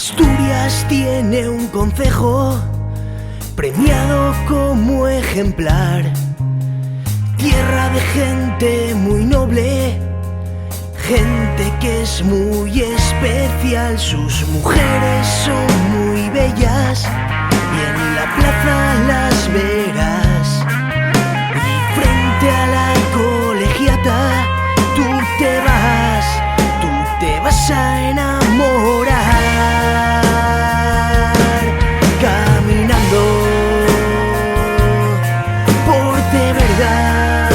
Asturias tiene un concejo premiado como ejemplar, tierra de gente muy noble, gente que es muy especial. Sus mujeres son muy bellas y en la plaza las verás. Y frente a la colegiata tú te vas a enamorar. Caminando por de verdad,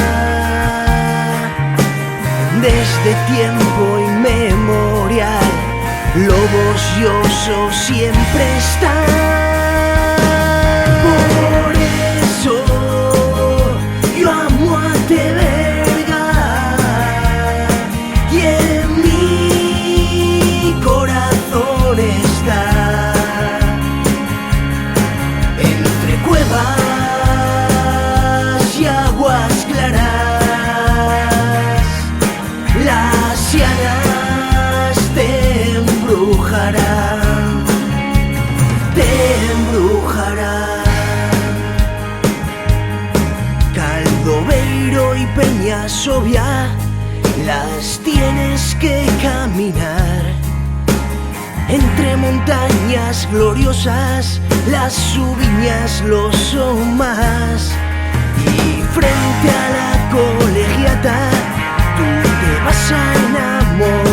desde tiempo inmemorial, lobos y osos siempre están. Por eso yo amo a Teberga y en mi corazón está. Entre cuevas y aguas claras, las sianas te embrujarán, te embrujarán. Caldobeiro y Peñasovia las tienes que caminar. Entre montañas gloriosas, las subiñas lo son más. Y frente a la colegiata tú te vas a enamorar.